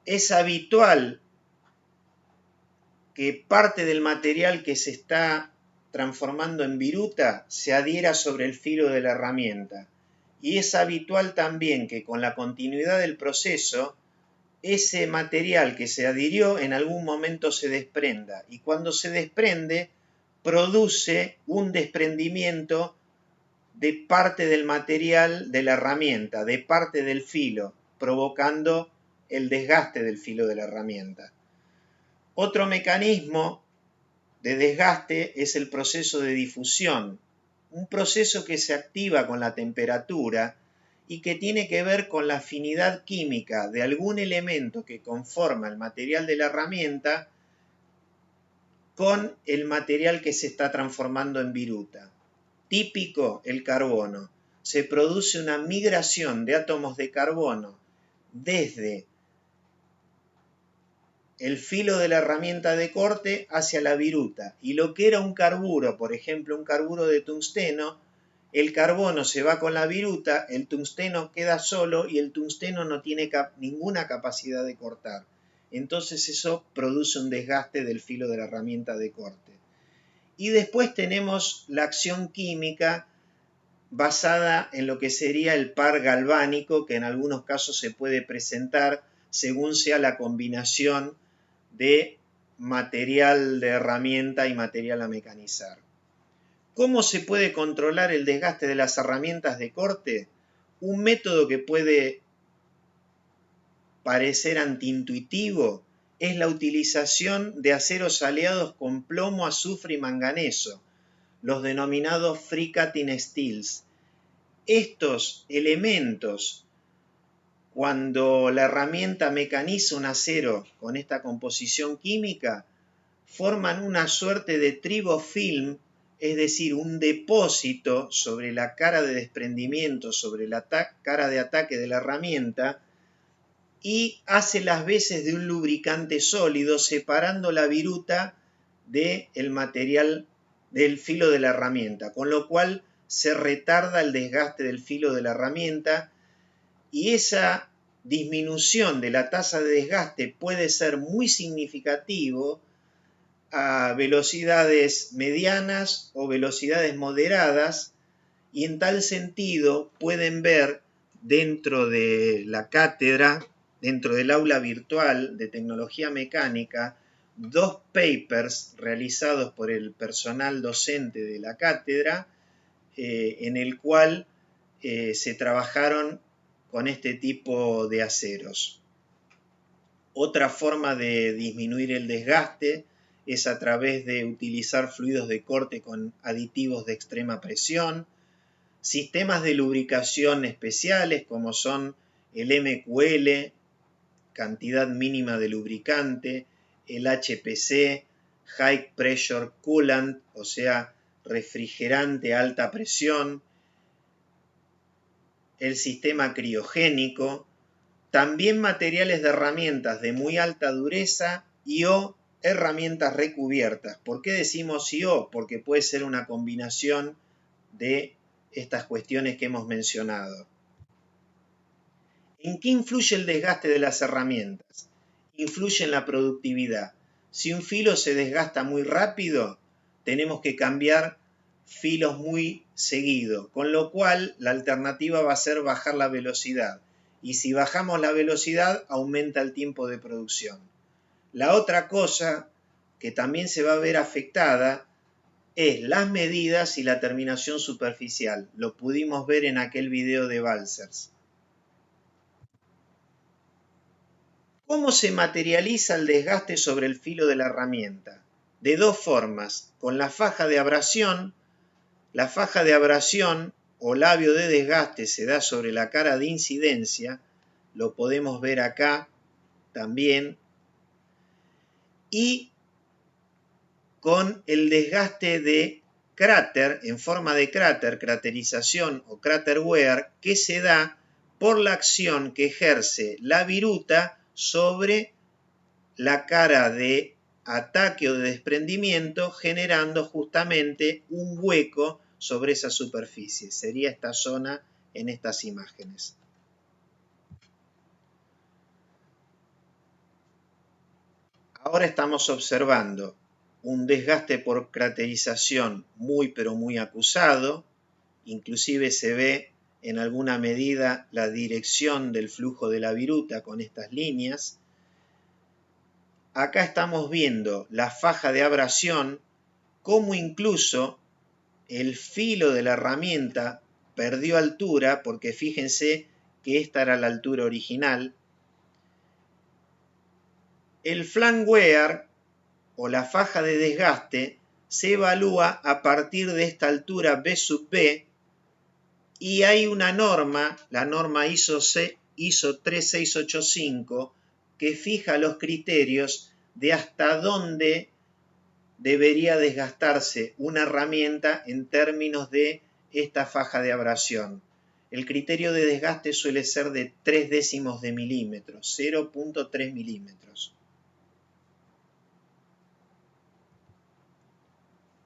Es habitual que parte del material que se está transformando en viruta se adhiera sobre el filo de la herramienta. Y es habitual también que con la continuidad del proceso, ese material que se adhirió en algún momento se desprenda. Y cuando se desprende, produce un desprendimiento de parte del material de la herramienta, de parte del filo, provocando el desgaste del filo de la herramienta. Otro mecanismo de desgaste es el proceso de difusión, un proceso que se activa con la temperatura y que tiene que ver con la afinidad química de algún elemento que conforma el material de la herramienta con el material que se está transformando en viruta. Típico, el carbono. Se produce una migración de átomos de carbono desde el filo de la herramienta de corte hacia la viruta. Y lo que era un carburo, por ejemplo, un carburo de tungsteno, el carbono se va con la viruta, el tungsteno queda solo y el tungsteno no tiene ninguna capacidad de cortar. Entonces eso produce un desgaste del filo de la herramienta de corte. Y después tenemos la acción química basada en lo que sería el par galvánico, que en algunos casos se puede presentar según sea la combinación de material de herramienta y material a mecanizar. ¿Cómo se puede controlar el desgaste de las herramientas de corte? Un método que puede parecer antiintuitivo es la utilización de aceros aleados con plomo, azufre y manganeso, los denominados free cutting steels. Estos elementos cuando la herramienta mecaniza un acero con esta composición química, forman una suerte de tribofilm, es decir, un depósito sobre la cara de desprendimiento, sobre la cara de ataque de la herramienta, y hace las veces de un lubricante sólido, separando la viruta del material del filo de la herramienta, con lo cual se retarda el desgaste del filo de la herramienta, y esa disminución de la tasa de desgaste puede ser muy significativo a velocidades medianas o velocidades moderadas, y en tal sentido pueden ver dentro de la cátedra, dentro del aula virtual de tecnología mecánica, 2 papers realizados por el personal docente de la cátedra, en el cual se trabajaron con este tipo de aceros. Otra forma de disminuir el desgaste es a través de utilizar fluidos de corte con aditivos de extrema presión, sistemas de lubricación especiales como son el MQL, cantidad mínima de lubricante, el HPC, High Pressure Coolant, o sea, refrigerante a alta presión, el sistema criogénico, también materiales de herramientas de muy alta dureza y/o herramientas recubiertas. ¿Por qué decimos y/o? Porque puede ser una combinación de estas cuestiones que hemos mencionado. ¿En qué influye el desgaste de las herramientas? Influye en la productividad. Si un filo se desgasta muy rápido, tenemos que cambiar filos muy seguido, con lo cual la alternativa va a ser bajar la velocidad. Y si bajamos la velocidad, aumenta el tiempo de producción. La otra cosa que también se va a ver afectada es las medidas y la terminación superficial. Lo pudimos ver en aquel video de Balzers. ¿Cómo se materializa el desgaste sobre el filo de la herramienta? De 2 formas, con la faja de abrasión. La faja de abrasión o labio de desgaste se da sobre la cara de incidencia, lo podemos ver acá también, y con el desgaste de cráter, en forma de cráter, craterización o crater wear, que se da por la acción que ejerce la viruta sobre la cara de ataque o de desprendimiento, generando justamente un hueco sobre esa superficie. Sería esta zona en estas imágenes. Ahora estamos observando un desgaste por craterización muy pero muy acusado, inclusive se ve en alguna medida la dirección del flujo de la viruta con estas líneas. Acá estamos viendo la faja de abrasión, cómo incluso el filo de la herramienta perdió altura, porque fíjense que esta era la altura original. El flank wear o la faja de desgaste se evalúa a partir de esta altura B sub B, y hay una norma, la norma ISO 3685, que fija los criterios de hasta dónde debería desgastarse una herramienta en términos de esta faja de abrasión. El criterio de desgaste suele ser de 0,3 de milímetro, 0,3 milímetros.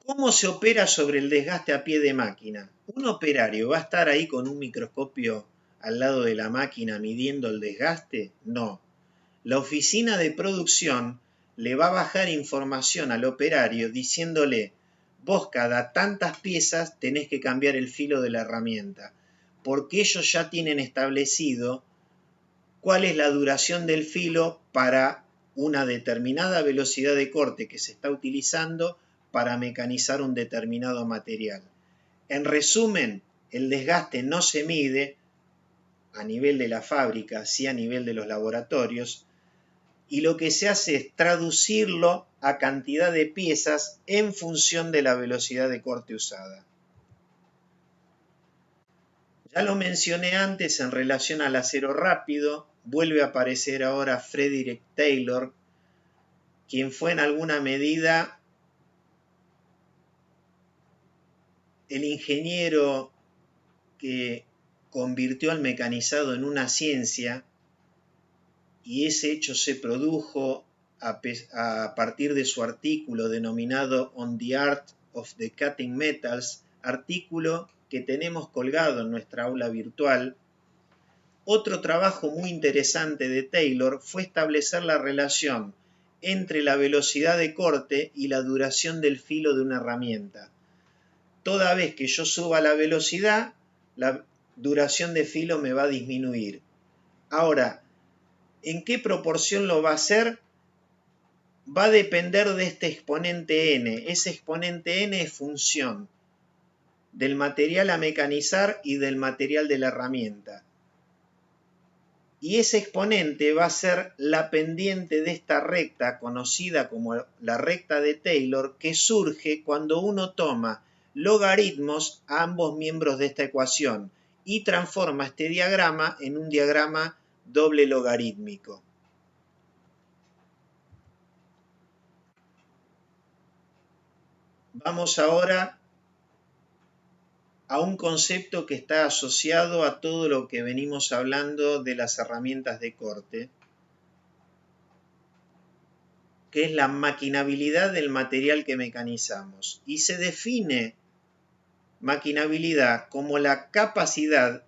¿Cómo se opera sobre el desgaste a pie de máquina? ¿Un operario va a estar ahí con un microscopio al lado de la máquina midiendo el desgaste? No. La oficina de producción le va a bajar información al operario diciéndole: vos cada tantas piezas tenés que cambiar el filo de la herramienta, porque ellos ya tienen establecido cuál es la duración del filo para una determinada velocidad de corte que se está utilizando para mecanizar un determinado material. En resumen, el desgaste no se mide a nivel de la fábrica, sí a nivel de los laboratorios, y lo que se hace es traducirlo a cantidad de piezas en función de la velocidad de corte usada. Ya lo mencioné antes en relación al acero rápido, vuelve a aparecer ahora Frederick Taylor, quien fue en alguna medida el ingeniero que convirtió al mecanizado en una ciencia, y ese hecho se produjo a partir de su artículo denominado On the Art of the Cutting Metals, artículo que tenemos colgado en nuestra aula virtual. Otro trabajo muy interesante de Taylor fue establecer la relación entre la velocidad de corte y la duración del filo de una herramienta. Toda vez que yo suba la velocidad, la duración de filo me va a disminuir. Ahora, ¿en qué proporción lo va a hacer? Va a depender de este exponente n. Ese exponente n es función del material a mecanizar y del material de la herramienta. Y ese exponente va a ser la pendiente de esta recta conocida como la recta de Taylor, que surge cuando uno toma logaritmos a ambos miembros de esta ecuación y transforma este diagrama en un diagrama doble logarítmico. Vamos ahora a un concepto que está asociado a todo lo que venimos hablando de las herramientas de corte, que es la maquinabilidad del material que mecanizamos. Y se define maquinabilidad como la capacidad,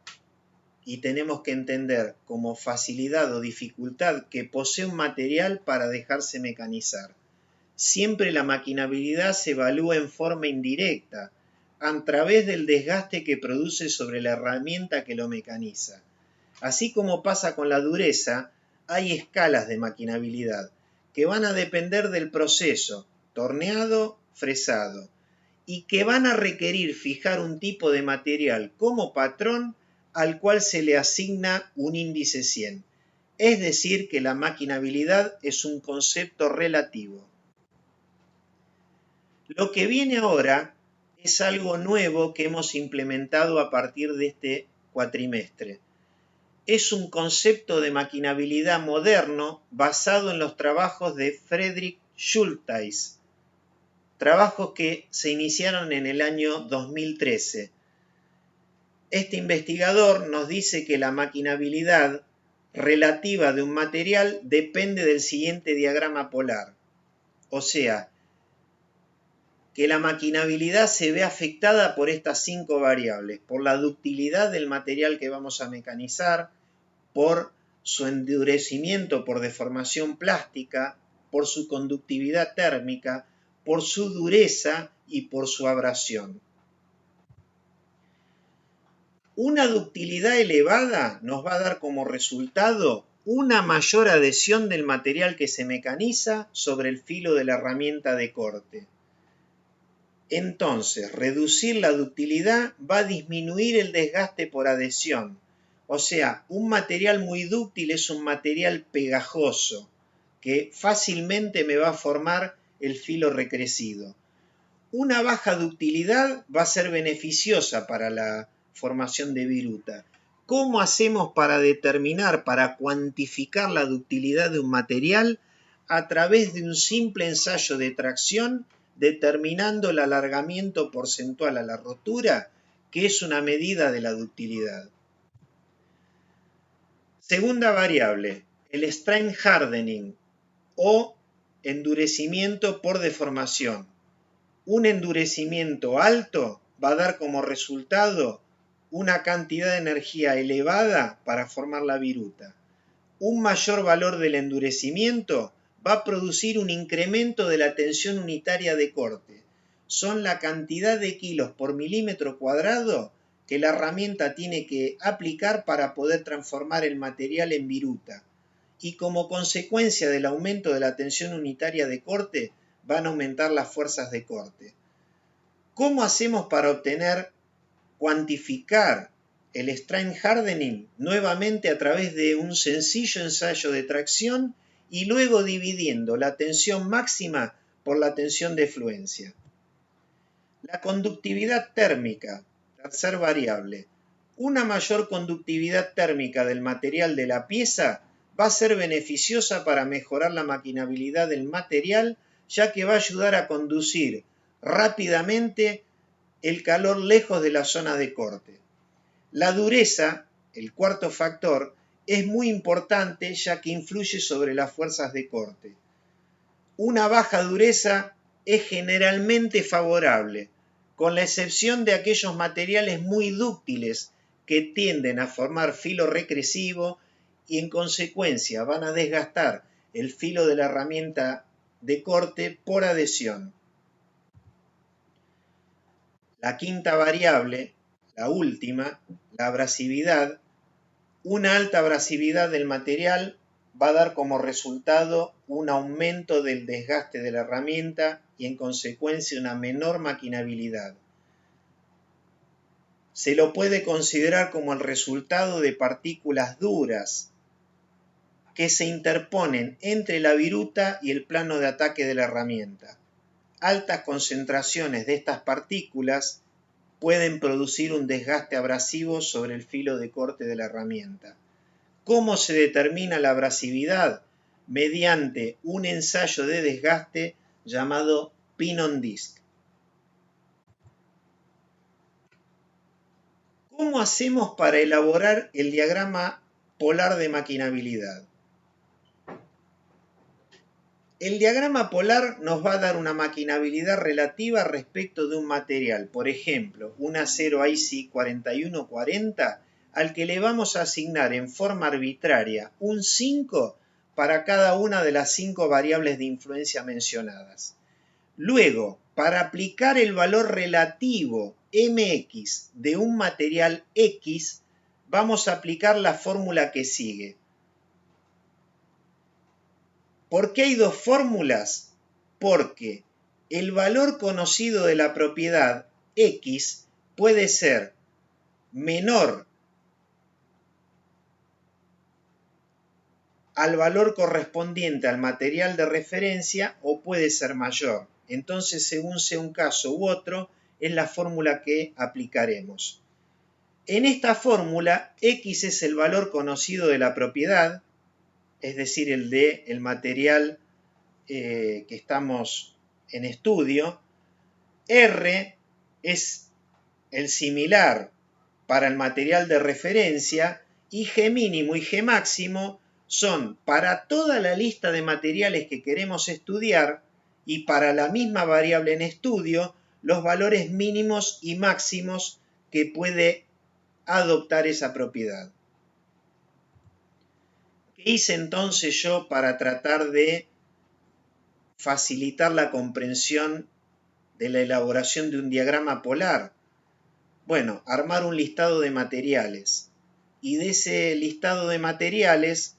y tenemos que entender como facilidad o dificultad que posee un material para dejarse mecanizar. Siempre la maquinabilidad se evalúa en forma indirecta, a través del desgaste que produce sobre la herramienta que lo mecaniza. Así como pasa con la dureza, hay escalas de maquinabilidad que van a depender del proceso, torneado, fresado, y que van a requerir fijar un tipo de material como patrón al cual se le asigna un índice 100. Es decir, que la maquinabilidad es un concepto relativo. Lo que viene ahora es algo nuevo que hemos implementado a partir de este cuatrimestre. Es un concepto de maquinabilidad moderno basado en los trabajos de Frederick Schultheis, trabajos que se iniciaron en el año 2013. Este investigador nos dice que la maquinabilidad relativa de un material depende del siguiente diagrama polar. O sea, que la maquinabilidad se ve afectada por estas 5 variables, por la ductilidad del material que vamos a mecanizar, por su endurecimiento por deformación plástica, por su conductividad térmica, por su dureza y por su abrasión. Una ductilidad elevada nos va a dar como resultado una mayor adhesión del material que se mecaniza sobre el filo de la herramienta de corte. Entonces, reducir la ductilidad va a disminuir el desgaste por adhesión. O sea, un material muy dúctil es un material pegajoso, que fácilmente me va a formar el filo recrecido. Una baja ductilidad va a ser beneficiosa para la formación de viruta. ¿Cómo hacemos para determinar, para cuantificar la ductilidad de un material? A través de un simple ensayo de tracción, determinando el alargamiento porcentual a la rotura, que es una medida de la ductilidad. Segunda variable, el strain hardening o endurecimiento por deformación. Un endurecimiento alto va a dar como resultado una cantidad de energía elevada para formar la viruta. Un mayor valor del endurecimiento va a producir un incremento de la tensión unitaria de corte. Son la cantidad de kilos por milímetro cuadrado que la herramienta tiene que aplicar para poder transformar el material en viruta. Y como consecuencia del aumento de la tensión unitaria de corte, van a aumentar las fuerzas de corte. ¿Cómo hacemos para cuantificar el strain hardening? Nuevamente a través de un sencillo ensayo de tracción y luego dividiendo la tensión máxima por la tensión de fluencia. La conductividad térmica, tercer variable. Una mayor conductividad térmica del material de la pieza va a ser beneficiosa para mejorar la maquinabilidad del material, ya que va a ayudar a conducir rápidamente el calor lejos de la zona de corte. La dureza, el cuarto factor, es muy importante ya que influye sobre las fuerzas de corte. Una baja dureza es generalmente favorable, con la excepción de aquellos materiales muy dúctiles que tienden a formar filo recresivo y en consecuencia van a desgastar el filo de la herramienta de corte por adhesión. La quinta variable, la última, la abrasividad. Una alta abrasividad del material va a dar como resultado un aumento del desgaste de la herramienta y en consecuencia una menor maquinabilidad. Se lo puede considerar como el resultado de partículas duras que se interponen entre la viruta y el plano de ataque de la herramienta. Altas concentraciones de estas partículas pueden producir un desgaste abrasivo sobre el filo de corte de la herramienta. ¿Cómo se determina la abrasividad? Mediante un ensayo de desgaste llamado pin on disc. ¿Cómo hacemos para elaborar el diagrama polar de maquinabilidad? El diagrama polar nos va a dar una maquinabilidad relativa respecto de un material, por ejemplo, un acero IC 4140, al que le vamos a asignar en forma arbitraria un 5 para cada una de las 5 variables de influencia mencionadas. Luego, para aplicar el valor relativo mx de un material X, vamos a aplicar la fórmula que sigue. ¿Por qué hay dos fórmulas? Porque el valor conocido de la propiedad X puede ser menor al valor correspondiente al material de referencia o puede ser mayor. Entonces, según sea un caso u otro, es la fórmula que aplicaremos. En esta fórmula, X es el valor conocido de la propiedad, es decir, el del material que estamos en estudio. R es el similar para el material de referencia y G mínimo y G máximo son para toda la lista de materiales que queremos estudiar y para la misma variable en estudio los valores mínimos y máximos que puede adoptar esa propiedad. ¿Qué hice entonces yo para tratar de facilitar la comprensión de la elaboración de un diagrama polar? Bueno, armar un listado de materiales y de ese listado de materiales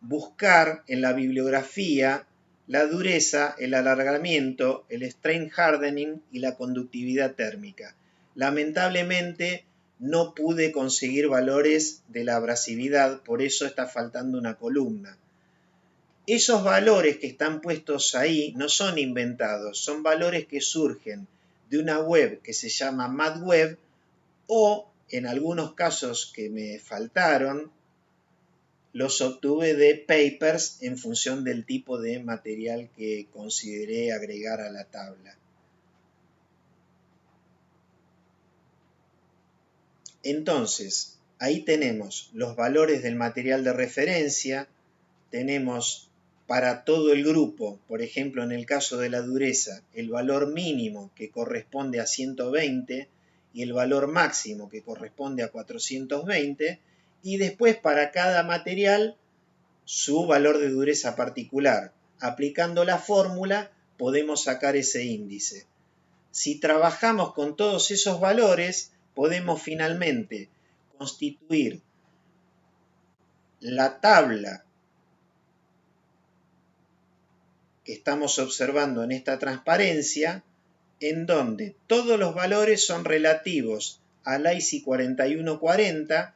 buscar en la bibliografía la dureza, el alargamiento, el strain hardening y la conductividad térmica. Lamentablemente no pude conseguir valores de la abrasividad, por eso está faltando una columna. Esos valores que están puestos ahí no son inventados, son valores que surgen de una web que se llama MathWeb o, en algunos casos que me faltaron, los obtuve de papers en función del tipo de material que consideré agregar a la tabla. Entonces, ahí tenemos los valores del material de referencia, tenemos para todo el grupo, por ejemplo, en el caso de la dureza, el valor mínimo que corresponde a 120 y el valor máximo que corresponde a 420, y después para cada material su valor de dureza particular. Aplicando la fórmula podemos sacar ese índice. Si trabajamos con todos esos valores, podemos finalmente constituir la tabla que estamos observando en esta transparencia, en donde todos los valores son relativos al IC 4140,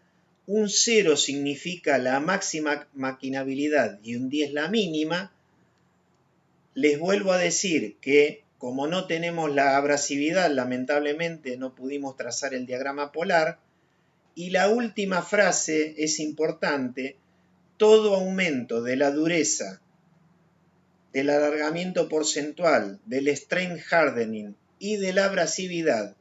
un 0 significa la máxima maquinabilidad y un 10 la mínima. Les vuelvo a decir que como no tenemos la abrasividad, lamentablemente no pudimos trazar el diagrama polar, Y la última frase es importante: todo aumento de la dureza, del alargamiento porcentual, del strain hardening y de la abrasividad,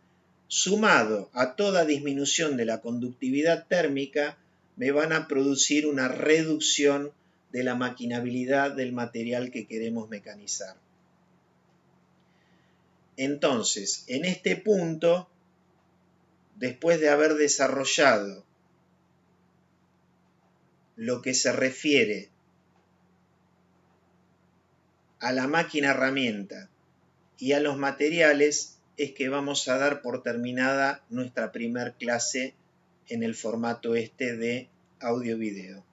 sumado a toda disminución de la conductividad térmica, me van a producir una reducción de la maquinabilidad del material que queremos mecanizar. Entonces, en este punto, después de haber desarrollado lo que se refiere a la máquina herramienta y a los materiales, es que vamos a dar por terminada nuestra primer clase en el formato este de audio-video.